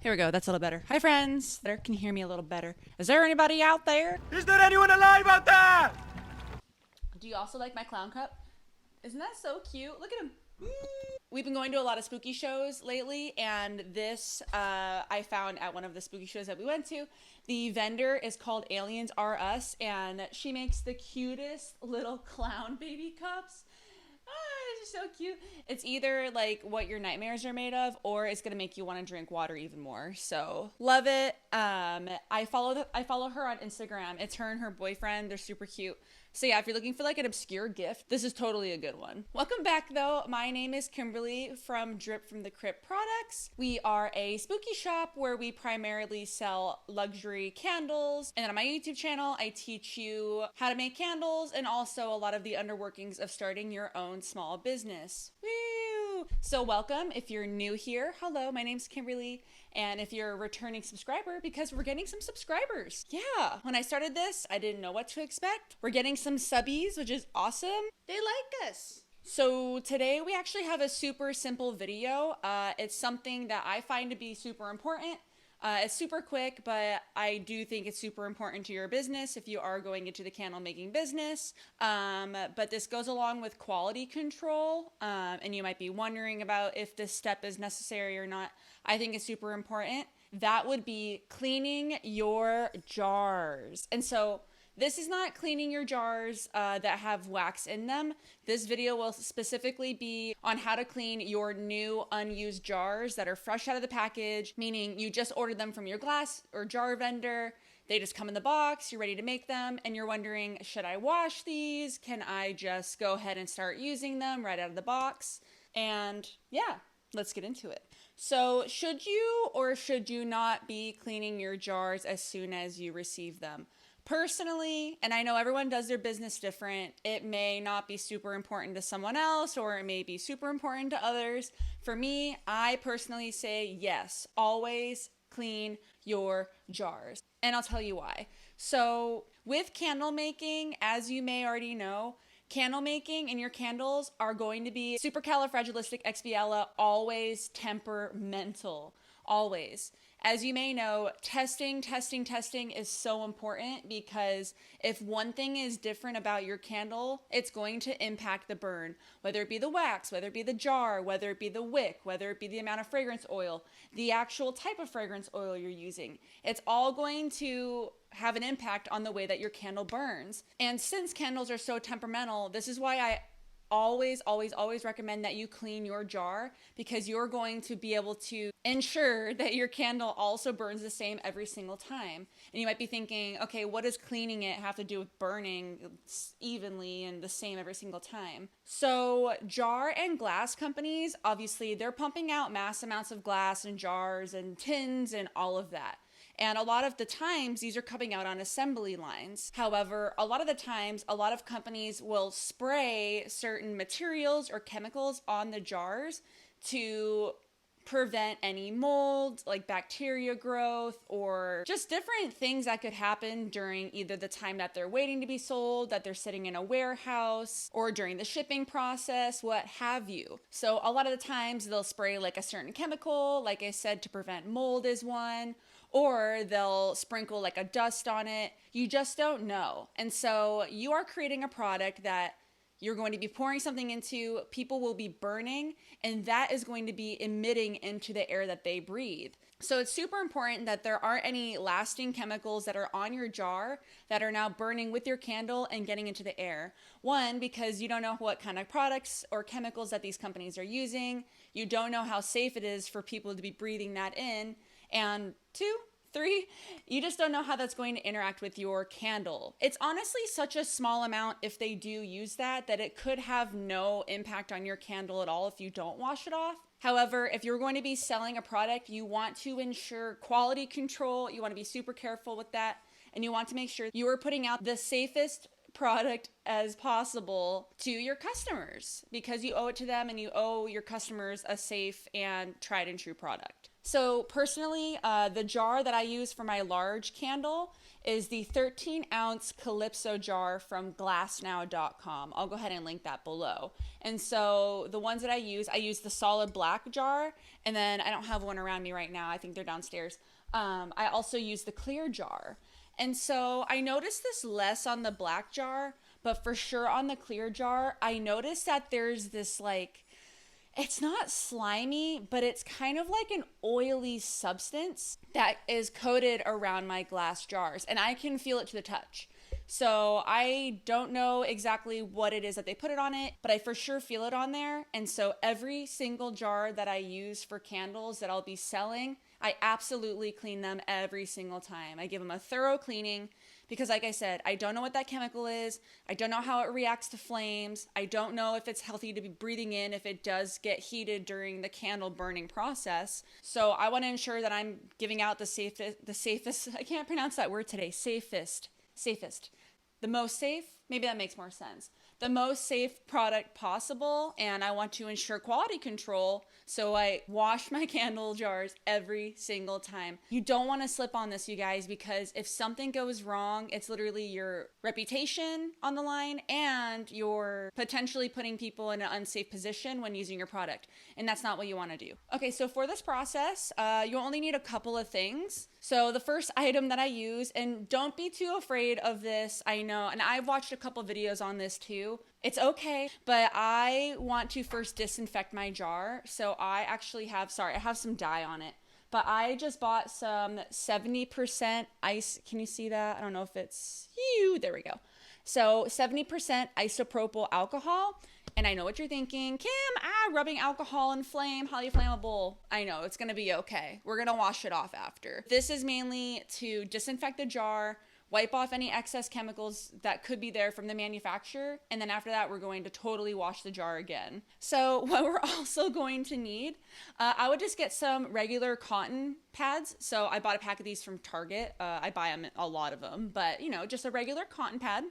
Here we go. That's a little better. Hi, friends. There, can you hear me a little better? Is there anybody out there? Is there anyone alive out there? Do you also like my clown cup? Isn't that so cute? Look at him. We've been going to a lot of spooky shows lately, and this I found at one of the spooky shows that we went to. The vendor is called Aliens Are Us, and she makes the cutest little clown baby cups. It's so cute. It's either like what your nightmares are made of, or it's gonna make you want to drink water even more. So love it. I follow her on Instagram. It's her and her boyfriend. They're super cute. So yeah, if you're looking for like an obscure gift, this is totally a good one. Welcome back though. My name is Kimberly from Drip from the Crypt Products. We are a spooky shop where we primarily sell luxury candles. And then on my YouTube channel, I teach you how to make candles and also a lot of the underworkings of starting your own small business. Woo! So welcome. If you're new here, hello, my name's Kimberly. And if you're a returning subscriber, because we're getting some subscribers. Yeah, when I started this, I didn't know what to expect. We're getting some subbies, which is awesome. They like us. So today we actually have a super simple video. It's something that I find to be super important. It's super quick, but I do think it's super important to your business if you are going into the candle making business. But this goes along with quality control. And you might be wondering about if this step is necessary or not. I think it's super important. That would be cleaning your jars. And so this is not cleaning your jars that have wax in them. This video will specifically be on how to clean your new unused jars that are fresh out of the package, meaning you just ordered them from your glass or jar vendor. They just come in the box, you're ready to make them, and you're wondering, should I wash these? Can I just go ahead and start using them right out of the box? And yeah, let's get into it. So should you or should you not be cleaning your jars as soon as you receive them? Personally, and I know everyone does their business different, it may not be super important to someone else or it may be super important to others. For me, I personally say yes, always clean your jars. And I'll tell you why. So with candle making, as you may already know, candle making and your candles are going to be supercalifragilisticexpialidocious, always temperamental, always. As you may know, testing is so important because if one thing is different about your candle, it's going to impact the burn, whether it be the wax, whether it be the jar, whether it be the wick, whether it be the amount of fragrance oil, the actual type of fragrance oil you're using. It's all going to have an impact on the way that your candle burns. And since candles are so temperamental, this is why I always recommend that you clean your jar, because you're going to be able to ensure that your candle also burns the same every single time. And you might be thinking, okay, what does cleaning it have to do with burning evenly and the same every single time? So jar and glass companies, obviously they're pumping out mass amounts of glass and jars and tins and all of that. And a lot of the times, these are coming out on assembly lines. However, a lot of the times, a lot of companies will spray certain materials or chemicals on the jars to prevent any mold, like bacteria growth, or just different things that could happen during either the time that they're waiting to be sold, that they're sitting in a warehouse, or during the shipping process, what have you. So a lot of the times, they'll spray like a certain chemical, like I said, to prevent mold is one, or they'll sprinkle like a dust on it. You just don't know. And so you are creating a product that you're going to be pouring something into, people will be burning, and that is going to be emitting into the air that they breathe. So it's super important that there aren't any lasting chemicals that are on your jar that are now burning with your candle and getting into the air. One, because you don't know what kind of products or chemicals that these companies are using. You don't know how safe it is for people to be breathing that in. And 2, 3, you just don't know how that's going to interact with your candle. It's honestly such a small amount if they do use that it could have no impact on your candle at all if you don't wash it off. However, if you're going to be selling a product, you want to ensure quality control. You want to be super careful with that. And you want to make sure you are putting out the safest product as possible to your customers, because you owe it to them and you owe your customers a safe and tried and true product. So personally, the jar that I use for my large candle is the 13-ounce Calypso jar from Glassnow.com. I'll go ahead and link that below. And so the ones that I use the solid black jar, and then I don't have one around me right now. I think they're downstairs. I also use the clear jar. And so I noticed this less on the black jar, but for sure on the clear jar, I noticed that there's this like, it's not slimy, but it's kind of like an oily substance that is coated around my glass jars, and I can feel it to the touch. So I don't know exactly what it is that they put it on it, but I for sure feel it on there. And so every single jar that I use for candles that I'll be selling, I absolutely clean them every single time. I give them a thorough cleaning because, like I said, I don't know what that chemical is. I don't know how it reacts to flames. I don't know if it's healthy to be breathing in if it does get heated during the candle burning process. So I want to ensure that I'm giving out the safest, I can't pronounce that word today, safest, the most safe, maybe that makes more sense. The most safe product possible, and I want to ensure quality control, so I wash my candle jars every single time. You don't want to slip on this, you guys, because if something goes wrong, it's literally your reputation on the line, and you're potentially putting people in an unsafe position when using your product, and that's not what you want to do. Okay, so for this process, you only need a couple of things. So the first item that I use, and don't be too afraid of this, I know, and I've watched a couple videos on this too. It's okay, but I want to first disinfect my jar. So I actually have, I have some dye on it, but I just bought some 70% ice. Can you see that? I don't know if it's you. There we go. So 70% isopropyl alcohol. And I know what you're thinking, Kim, rubbing alcohol and flame, highly flammable. I know, it's gonna be okay. We're gonna wash it off after. This is mainly to disinfect the jar, wipe off any excess chemicals that could be there from the manufacturer, and then after that, we're going to totally wash the jar again. So what we're also going to need, I would just get some regular cotton pads. So I bought a pack of these from Target. I buy them, a lot of them, but you know, just a regular cotton pad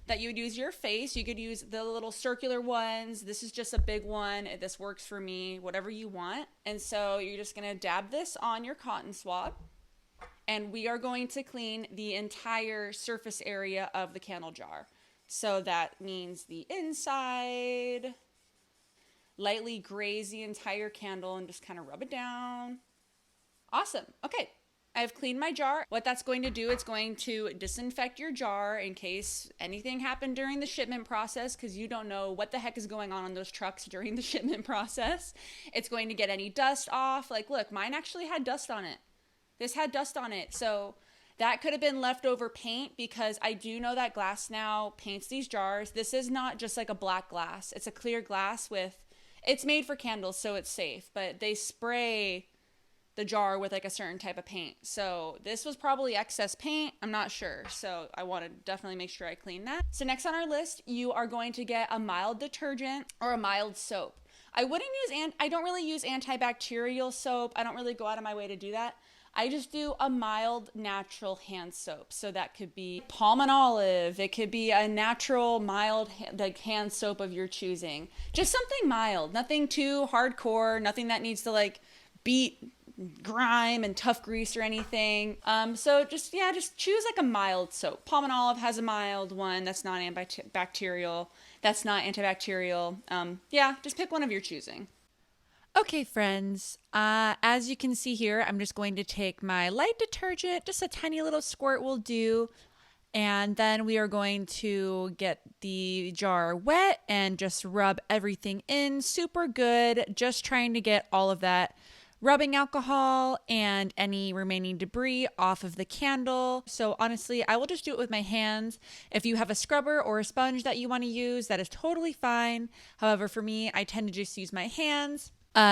that you would use your face. You could use the little circular ones. This is just a big one. This works for me, whatever you want. And so you're just gonna dab this on your cotton swab, and we are going to clean the entire surface area of the candle jar. So that means the inside, lightly graze the entire candle and just kind of rub it down. Awesome, okay. I've cleaned my jar. What that's going to do, it's going to disinfect your jar in case anything happened during the shipment process, because you don't know what the heck is going on those trucks during the shipment process. It's going to get any dust off. Like, look, mine actually had dust on it. This had dust on it. So that could have been leftover paint, because I do know that Glassnow paints these jars. This is not just like a black glass. It's a clear glass it's made for candles, so it's safe, but they spray the jar with like a certain type of paint. So this was probably excess paint. I'm not sure. So I want to definitely make sure I clean that. So next on our list, you are going to get a mild detergent or a mild soap. I don't really use antibacterial soap. I don't really go out of my way to do that. I just do a mild natural hand soap. So that could be palm and olive. It could be a natural mild hand soap of your choosing. Just something mild, nothing too hardcore, nothing that needs to like beat grime and tough grease or anything. So just choose like a mild soap. Palm and olive has a mild one that's not antibacterial. Just pick one of your choosing. Okay, friends, as you can see here, I'm just going to take my light detergent, just a tiny little squirt will do, and then we are going to get the jar wet and just rub everything in super good, just trying to get all of that rubbing alcohol and any remaining debris off of the candle. So honestly, I will just do it with my hands. If you have a scrubber or a sponge that you want to use, that is totally fine. However, for me, I tend to just use my hands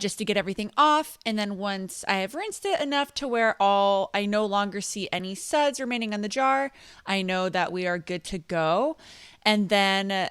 just to get everything off. And then once I have rinsed it enough to where I no longer see any suds remaining on the jar, I know that we are good to go. And then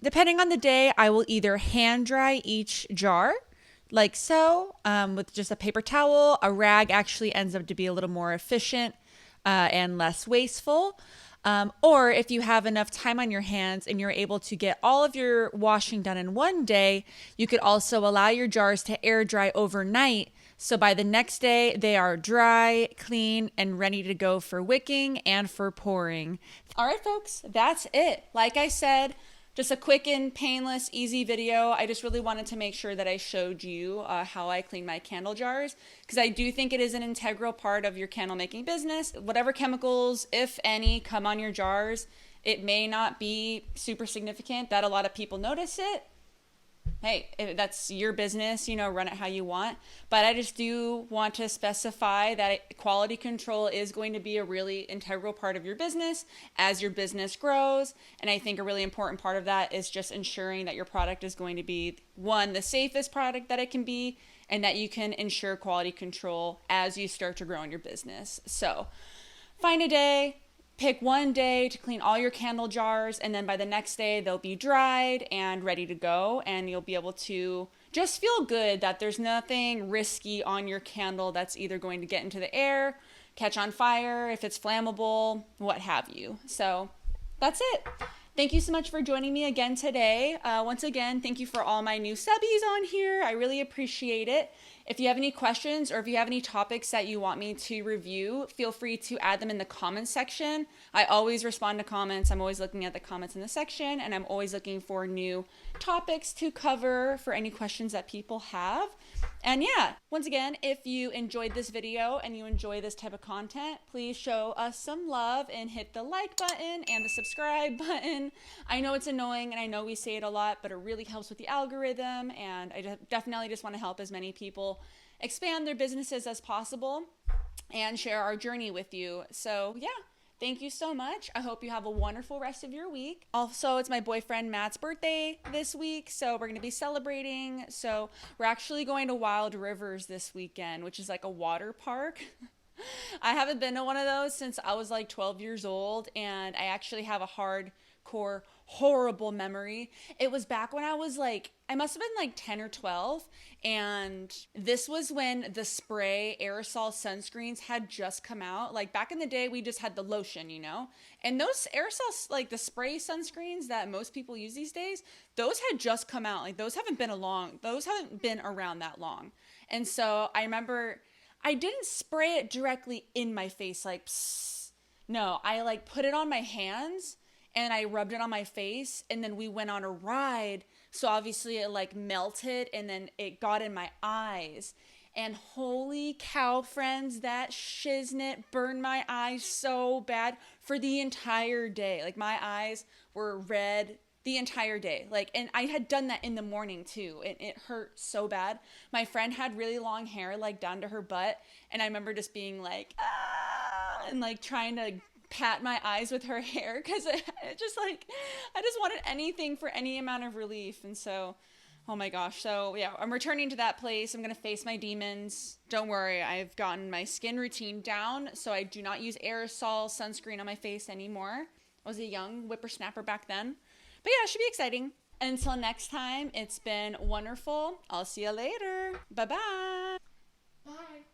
depending on the day, I will either hand dry each jar like so, with just a paper towel. A rag actually ends up to be a little more efficient and less wasteful. Or if you have enough time on your hands and you're able to get all of your washing done in one day, you could also allow your jars to air dry overnight. So by the next day, they are dry, clean, and ready to go for wicking and for pouring. All right, folks, that's it. Like I said, just a quick and painless, easy video. I just really wanted to make sure that I showed you how I clean my candle jars, because I do think it is an integral part of your candle making business. Whatever chemicals, if any, come on your jars, it may not be super significant that a lot of people notice it. Hey, if that's your business, you know, run it how you want. But I just do want to specify that quality control is going to be a really integral part of your business as your business grows. And I think a really important part of that is just ensuring that your product is going to be, one, the safest product that it can be, and that you can ensure quality control as you start to grow in your business. So find a day. Pick one day to clean all your candle jars, and then by the next day they'll be dried and ready to go, and you'll be able to just feel good that there's nothing risky on your candle that's either going to get into the air, catch on fire, if it's flammable, what have you. So that's it. Thank you so much for joining me again today. Once again, thank you for all my new subbies on here. I really appreciate it. If you have any questions or if you have any topics that you want me to review, feel free to add them in the comments section. I always respond to comments. I'm always looking at the comments in the section, and I'm always looking for new topics to cover for any questions that people have. And yeah, once again, if you enjoyed this video and you enjoy this type of content, please show us some love and hit the like button and the subscribe button. I know it's annoying and I know we say it a lot, but it really helps with the algorithm, and I definitely just want to help as many people expand their businesses as possible and share our journey with you. So yeah, thank you so much. I hope you have a wonderful rest of your week. Also, it's my boyfriend Matt's birthday this week, so we're going to be celebrating. So we're actually going to Wild Rivers this weekend, which is like a water park. I haven't been to one of those since I was like 12 years old, and I actually have a hardcore horrible memory. It was back when I was like, I must have been like 10 or 12, and this was when the spray aerosol sunscreens had just come out. Like back in the day, we just had the lotion, you know, and those aerosols, like the spray sunscreens that most people use these days, those had just come out. Like those haven't been around that long. And so I remember I didn't spray it directly in my face, like psst. No, I like put it on my hands and I rubbed it on my face, and then we went on a ride. So obviously it like melted, and then it got in my eyes. And holy cow, friends, that shiznit burned my eyes so bad for the entire day. Like my eyes were red the entire day. Like, and I had done that in the morning too, and it hurt so bad. My friend had really long hair, like down to her butt, and I remember just being like, ah, and like trying to pat my eyes with her hair, because I just wanted anything for any amount of relief. And so, oh my gosh. So yeah, I'm returning to that place. I'm going to face my demons. Don't worry. I've gotten my skin routine down, so I do not use aerosol sunscreen on my face anymore. I was a young whippersnapper back then. But yeah, it should be exciting. Until next time, it's been wonderful. I'll see you later. Bye-bye. Bye.